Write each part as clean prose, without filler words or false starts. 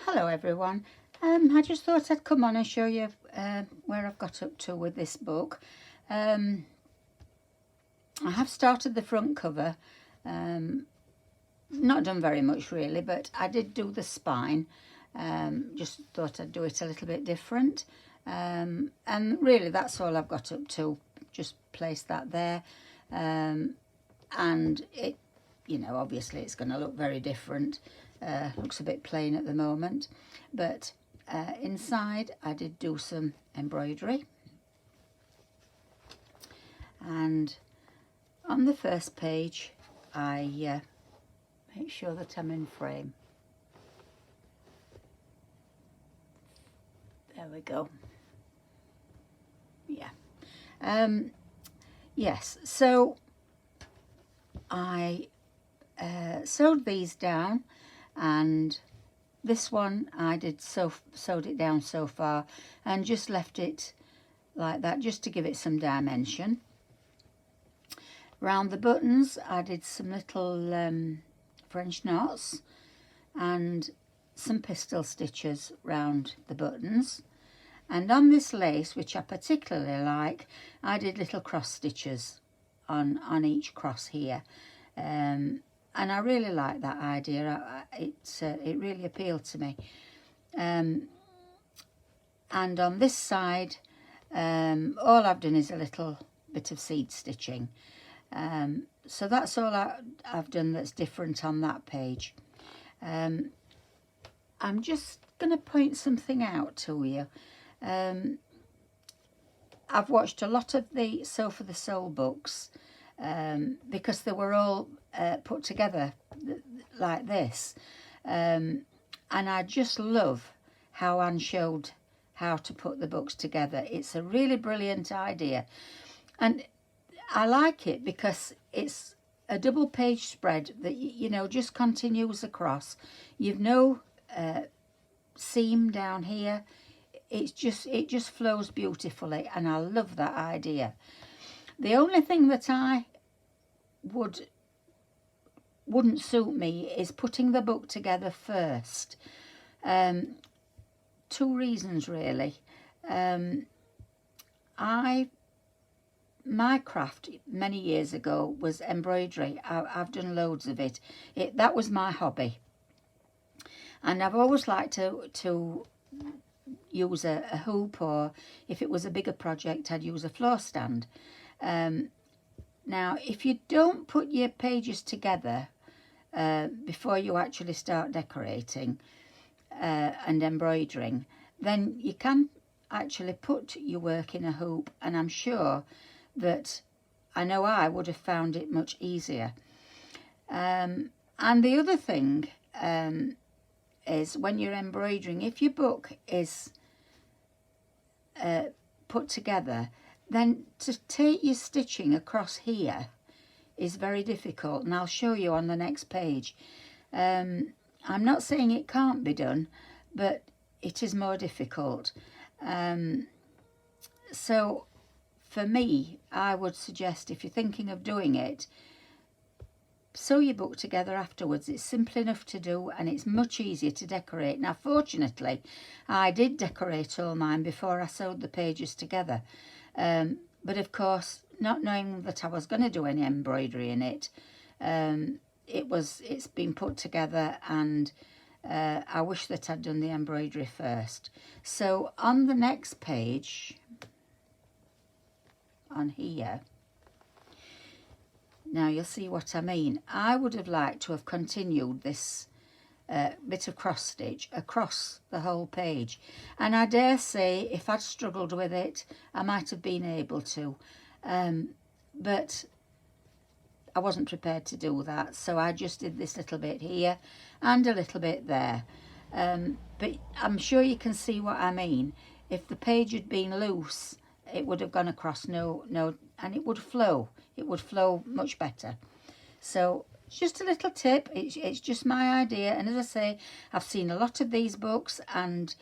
Hello everyone. I just thought I'd come on and show you where I've got up to with this book. I have started the front cover, not done very much really, but I did do the spine. Just thought I'd do it a little bit different, and really that's all I've got up to. Just place that there, and it, you know, obviously it's going to look very different. Looks a bit plain at the moment, but inside I did do some embroidery, and on the first page I make sure that I'm in frame. There we go. Yeah. Yes, so I sewed these down, and this one I did sewed it down so far and just left it like that just to give it some dimension. Round the buttons I did some little French knots and some pistol stitches round the buttons, and on this lace, which I particularly like, I did little cross stitches on each cross here. And I really like that idea. It really appealed to me. And on this side, all I've done is a little bit of seed stitching. So that's all I've done that's different on that page. I'm just going to point something out to you. I've watched a lot of the Sew for the Soul books, because they were all put together like this, and I just love how Anne showed how to put the books together. It's a really brilliant idea, and I like it because it's a double page spread that you know just continues across. You've no seam down here. It just flows beautifully, and I love that idea. The only thing that wouldn't suit me is putting the book together first. Two reasons really. My craft many years ago was embroidery. I've done loads of it. That was my hobby, and I've always liked to use a hoop, or if it was a bigger project I'd use a floor stand. Now if you don't put your pages together before you actually start decorating and embroidering, then you can actually put your work in a hoop, and I'm sure that I know I would have found it much easier. And the other thing is when you're embroidering, if your book is put together, then to take your stitching across here is very difficult, and I'll show you on the next page. I'm not saying it can't be done, but it is more difficult. So for me, I would suggest, if you're thinking of doing it, sew your book together afterwards. It's simple enough to do, and it's much easier to decorate. Now fortunately I did decorate all mine before I sewed the pages together, but of course, not knowing that I was going to do any embroidery in it, it's been put together, and I wish that I'd done the embroidery first. So on the next page, on here, now you'll see what I mean. I would have liked to have continued this bit of cross stitch across the whole page, and I dare say if I'd struggled with it I might have been able to, but I wasn't prepared to do that, so I just did this little bit here and a little bit there. But I'm sure you can see what I mean. If the page had been loose, it would have gone across and it would flow much better. So it's just a little tip. It's just my idea, and as I say, I've seen a lot of these books, and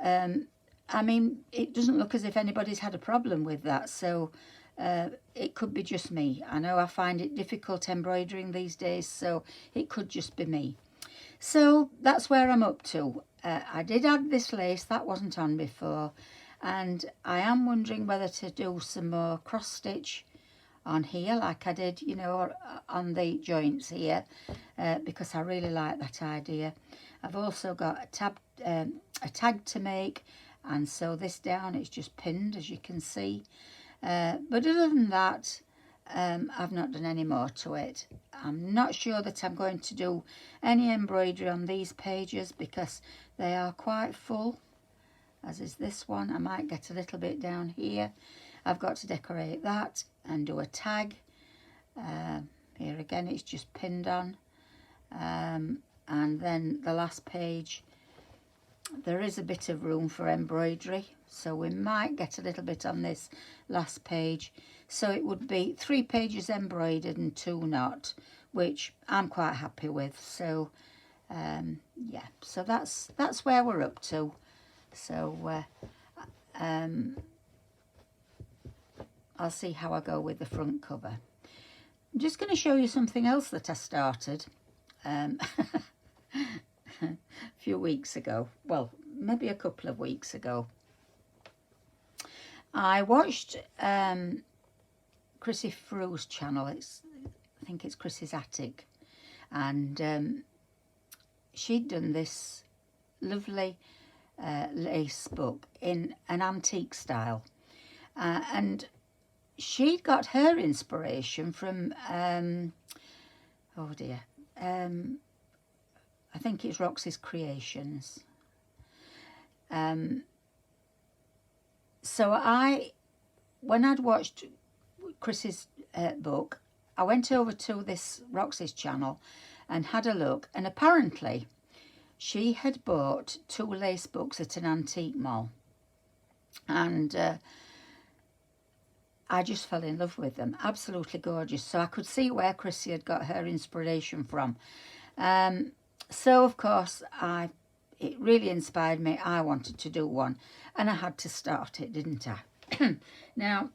I mean, it doesn't look as if anybody's had a problem with that, so it could be just me. I know I find it difficult embroidering these days, so it could just be me. So that's where I'm up to. I did add this lace that wasn't on before, and I am wondering whether to do some more cross stitch on here like I did, you know, on the joints here, because I really like that idea. I've also got a tag to make, and sew this down. It's just pinned, as you can see, but other than that, I've not done any more to it. I'm not sure that I'm going to do any embroidery on these pages because they are quite full, as is this one. I might get a little bit down here. I've got to decorate that and do a tag. Here again, it's just pinned on. And then the last page, there is a bit of room for embroidery, so we might get a little bit on this last page. So it would be 3 pages embroidered and 2 not, which I'm quite happy with. So yeah, so that's where we're up to. So I'll see how I go with the front cover. I'm just going to show you something else that I started a few weeks ago. Well, maybe a couple of weeks ago. I watched Chrissiecrosser's channel. I think it's Chrissy's Attic, and she'd done this lovely lace book in an antique style, and she got her inspiration from oh dear, I think it's Roxycreations. So when I'd watched Chris's book, I went over to this Roxy's channel and had a look, and apparently she had bought 2 lace books at an antique mall, and I just fell in love with them. Absolutely gorgeous. So I could see where Chrissy had got her inspiration from. So of course it really inspired me. I wanted to do one, and I had to start it, didn't I? Now,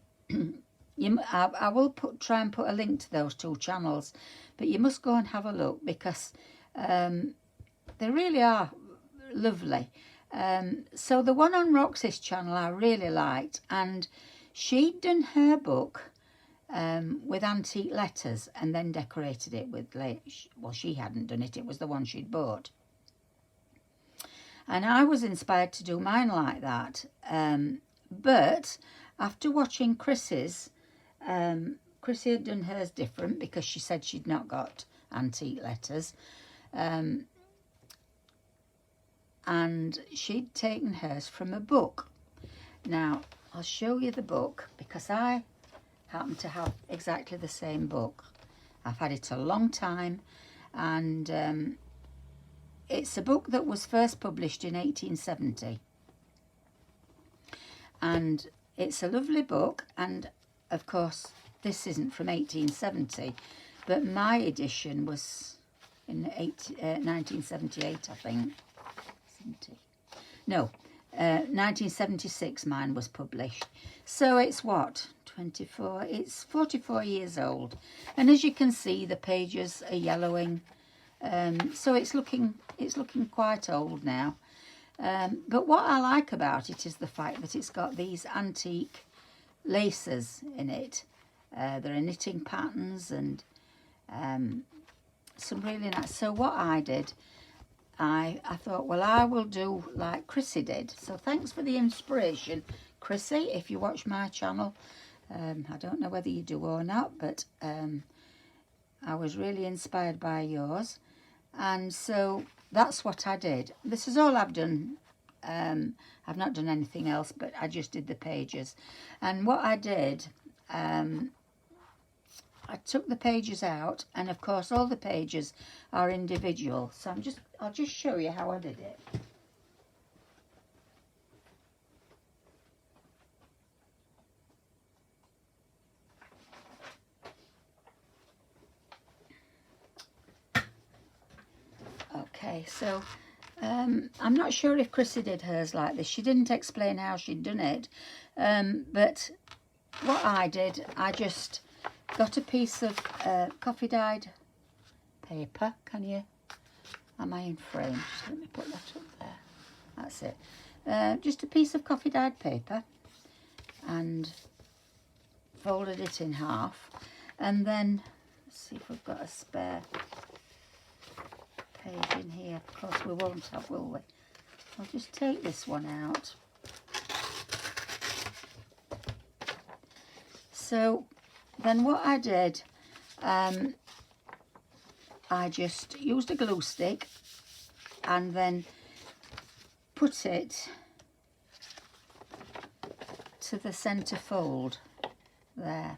I will try and put a link to those 2 channels, but you must go and have a look because they really are lovely. So the one on Roxy's channel I really liked, and she'd done her book with antique letters and then decorated it with lace. Well, she hadn't done it, it was the one she'd bought. And I was inspired to do mine like that. But after watching Chrissy's, Chrissy had done hers different because she said she'd not got antique letters. And she'd taken hers from a book. Now, I'll show you the book because I happen to have exactly the same book. I've had it a long time, and it's a book that was first published in 1870. And it's a lovely book, and of course this isn't from 1870, but my edition was in 1978, I think. 1976 mine was published. So it's what, 24, it's 44 years old, and as you can see the pages are yellowing, so it's looking quite old now, but what I like about it is the fact that it's got these antique laces in it. There are knitting patterns and some really nice. So what I did, I thought, well, I will do like Chrissy did. So thanks for the inspiration, Chrissy, if you watch my channel. I don't know whether you do or not, but I was really inspired by yours. And so that's what I did. This is all I've done. I've not done anything else, but I just did the pages. And what I did, I took the pages out, and of course all the pages are individual. So I'll just show you how I did it. Okay, so I'm not sure if Chrissy did hers like this. She didn't explain how she'd done it, but what I did, I just got a piece of coffee dyed paper. Am I in frame? Just let me put that up there. that's it. Just a piece of coffee dyed paper, and folded it in half, and then let's see if we've got a spare page in here. Of course we won't have, will we? I'll just take this one out. So then what I did, I just used a glue stick and then put it to the centre fold there,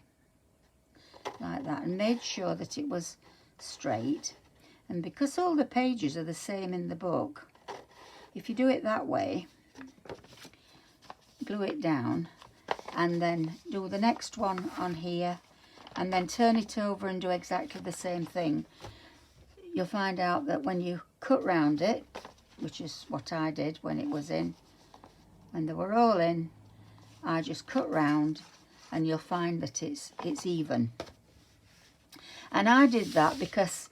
like that, and made sure that it was straight. And because all the pages are the same in the book, if you do it that way, glue it down, and then do the next one on here, and then turn it over and do exactly the same thing, you'll find out that when you cut round it, which is what I did when it was in, when they were all in, I just cut round, and you'll find that it's even. And I did that because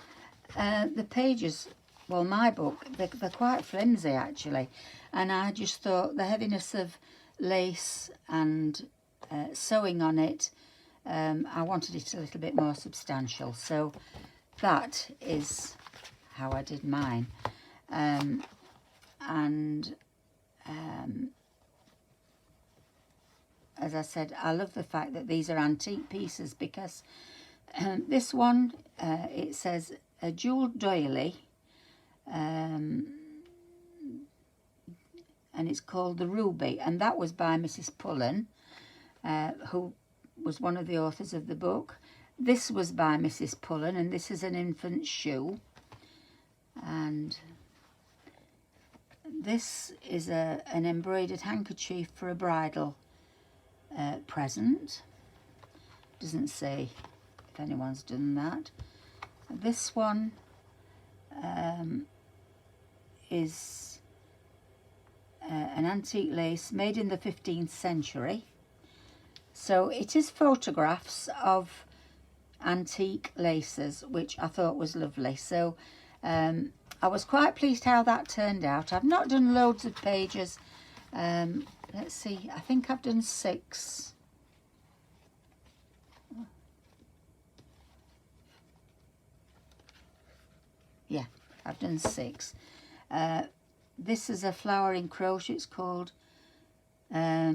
the pages, well, my book, they're quite flimsy actually, and I just thought the heaviness of lace and sewing on it, I wanted it a little bit more substantial. So that is how I did mine. As I said, I love the fact that these are antique pieces, because this one, it says a jewelled doily, and it's called the Ruby, and that was by Mrs. Pullen, who was one of the authors of the book. This was by Mrs. Pullen, and this is an infant's shoe, and this is an embroidered handkerchief for a bridal present. Doesn't say if anyone's done that. This one is an antique lace made in the 15th century. So it is photographs of antique laces, which I thought was lovely. So I was quite pleased how that turned out. I've not done loads of pages. Let's see, I think I've done 6. Yeah, I've done 6. This is a flowering crochet. It's called a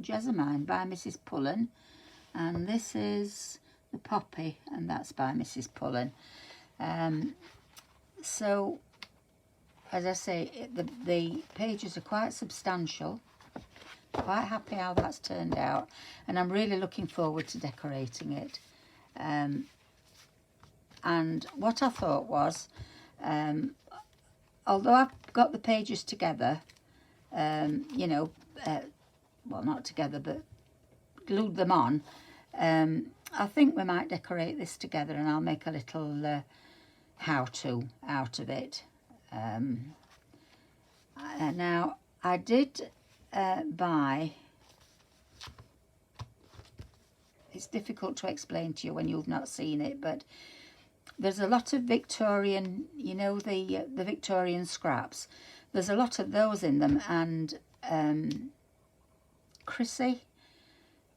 Jessamine by Mrs. Pullen, and this is the Poppy, and that's by Mrs. Pullen. So as I say, the pages are quite substantial. Quite happy how that's turned out, and I'm really looking forward to decorating it. And what I thought was, although I've got the pages together, you know, well, not together, but glued them on, I think we might decorate this together, and I'll make a little how-to out of it. Now, I did buy, it's difficult to explain to you when you've not seen it, but there's a lot of Victorian, you know, the Victorian scraps. There's a lot of those in them, and Chrissy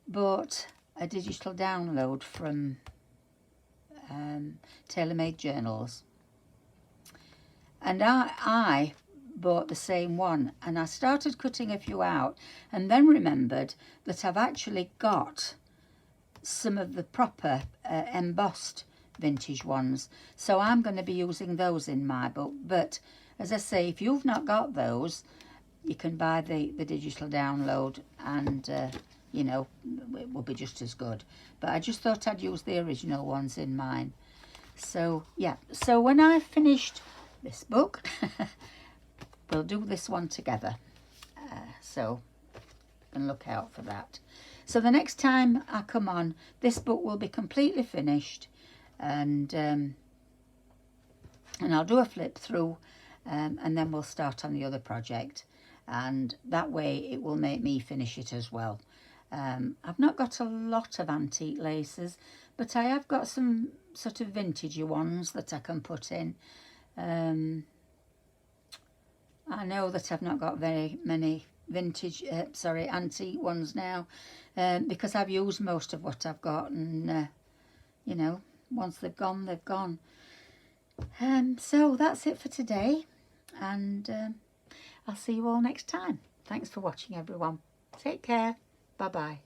bought a digital download from Taylormadejournals, and I bought the same one, and I started cutting a few out, and then remembered that I've actually got some of the proper embossed vintage ones, so I'm going to be using those in my book. But as I say, if you've not got those, you can buy the digital download, and you know, it will be just as good. But I just thought I'd use the original ones in mine. So yeah, so when I've finished this book, we'll do this one together. So you can look out for that. So the next time I come on, this book will be completely finished, and I'll do a flip through, and then we'll start on the other project, and that way it will make me finish it as well. I've not got a lot of antique laces, but I have got some sort of vintagey ones that I can put in. I know that I've not got very many vintage, antique ones now, because I've used most of what I've got, and you know, once they've gone, they've gone. So that's it for today, and I'll see you all next time. Thanks for watching, everyone. Take care. Bye-bye.